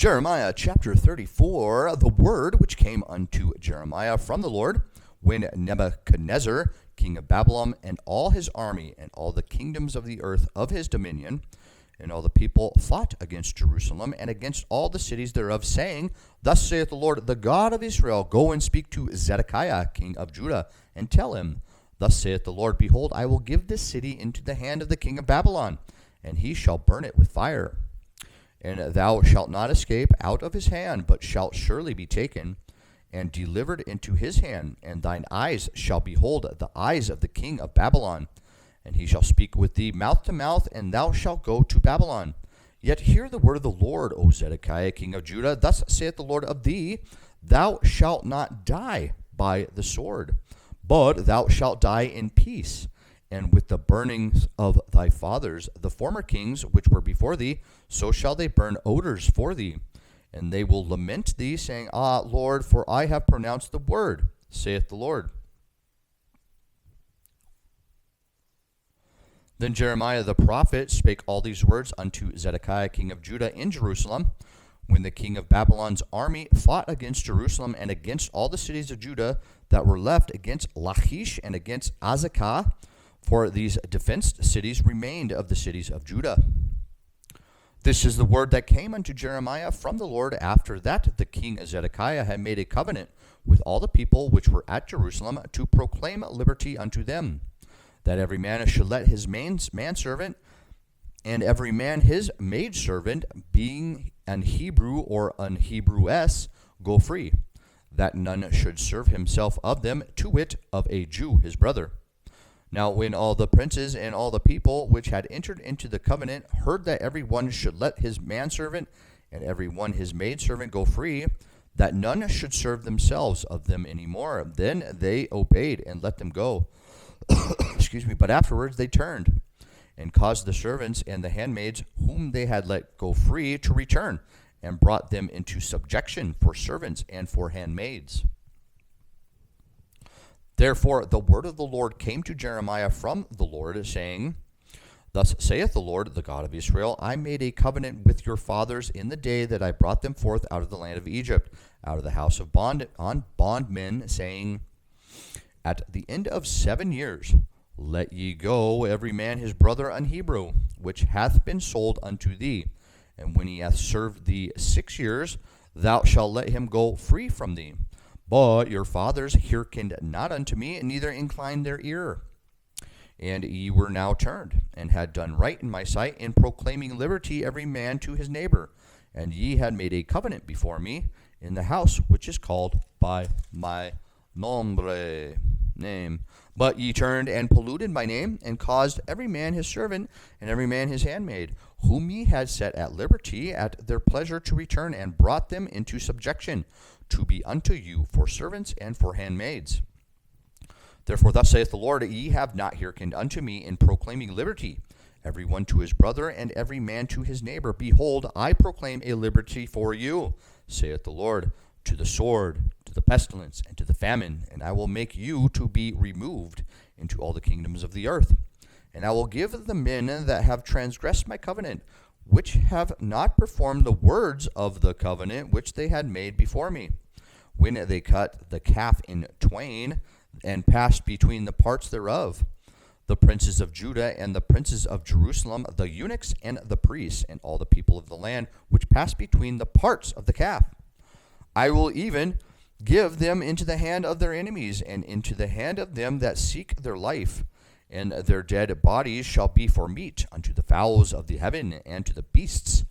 Jeremiah chapter 34, the word which came unto Jeremiah from the Lord, when Nebuchadnezzar, king of Babylon, and all his army, and all the kingdoms of the earth of his dominion, and all the people fought against Jerusalem, and against all the cities thereof, saying, Thus saith the Lord, the God of Israel, Go and speak to Zedekiah, king of Judah, and tell him, Thus saith the Lord, Behold, I will give this city into the hand of the king of Babylon, and he shall burn it with fire. And thou shalt not escape out of his hand, but shalt surely be taken and delivered into his hand, and thine eyes shall behold the eyes of the king of Babylon. And he shall speak with thee mouth to mouth, and thou shalt go to Babylon. Yet hear the word of the Lord, O Zedekiah, king of Judah. Thus saith the Lord of thee, Thou shalt not die by the sword, but thou shalt die in peace. And with the burnings of thy fathers, the former kings which were before thee, so shall they burn odors for thee. And they will lament thee, saying, Ah, Lord, for I have pronounced the word, saith the Lord. Then Jeremiah the prophet spake all these words unto Zedekiah king of Judah in Jerusalem, when the king of Babylon's army fought against Jerusalem and against all the cities of Judah that were left, against Lachish and against Azekah, for these defenced cities remained of the cities of Judah. This is the word that came unto Jeremiah from the Lord after that the king Zedekiah had made a covenant with all the people which were at Jerusalem to proclaim liberty unto them, that every man should let his manservant and every man his maidservant, being an Hebrew or an Hebrewess, go free, that none should serve himself of them, to wit, of a Jew his brother. Now when all the princes and all the people which had entered into the covenant heard that every one should let his manservant and every one his maidservant go free, that none should serve themselves of them any more, then they obeyed and let them go. Excuse me. But afterwards they turned and caused the servants and the handmaids whom they had let go free to return, and brought them into subjection for servants and for handmaids. Therefore the word of the Lord came to Jeremiah from the Lord, saying, Thus saith the Lord, the God of Israel, I made a covenant with your fathers in the day that I brought them forth out of the land of Egypt, out of the house of bondmen, saying, At the end of 7 years let ye go every man his brother an Hebrew, which hath been sold unto thee. And when he hath served thee 6 years, thou shalt let him go free from thee. But your fathers hearkened not unto me, and neither inclined their ear. And ye were now turned, and had done right in my sight, in proclaiming liberty every man to his neighbor. And ye had made a covenant before me in the house which is called by my name. But ye turned and polluted my name, and caused every man his servant, and every man his handmaid, whom ye had set at liberty at their pleasure to return, and brought them into subjection, to be unto you for servants and for handmaids. Therefore thus saith the Lord, Ye have not hearkened unto me in proclaiming liberty, every one to his brother, and every man to his neighbor. Behold, I proclaim a liberty for you, saith the Lord, to the sword, to the pestilence, and to the famine, and I will make you to be removed into all the kingdoms of the earth. And I will give the men that have transgressed my covenant, which have not performed the words of the covenant which they had made before me, when they cut the calf in twain, and passed between the parts thereof, the princes of Judah and the princes of Jerusalem, the eunuchs and the priests, and all the people of the land, which passed between the parts of the calf. I will even give them into the hand of their enemies, and into the hand of them that seek their life. And their dead bodies shall be for meat unto the fowls of the heaven, and to the beasts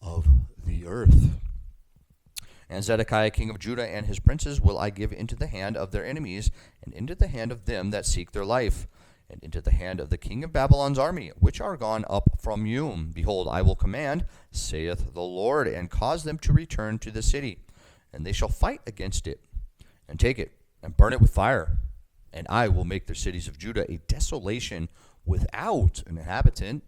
of the earth. And Zedekiah king of Judah and his princes will I give into the hand of their enemies, and into the hand of them that seek their life, and into the hand of the king of Babylon's army, which are gone up from you. Behold, I will command, saith the Lord, and cause them to return to the city. And they shall fight against it, and take it, and burn it with fire. And I will make the cities of Judah a desolation without an inhabitant,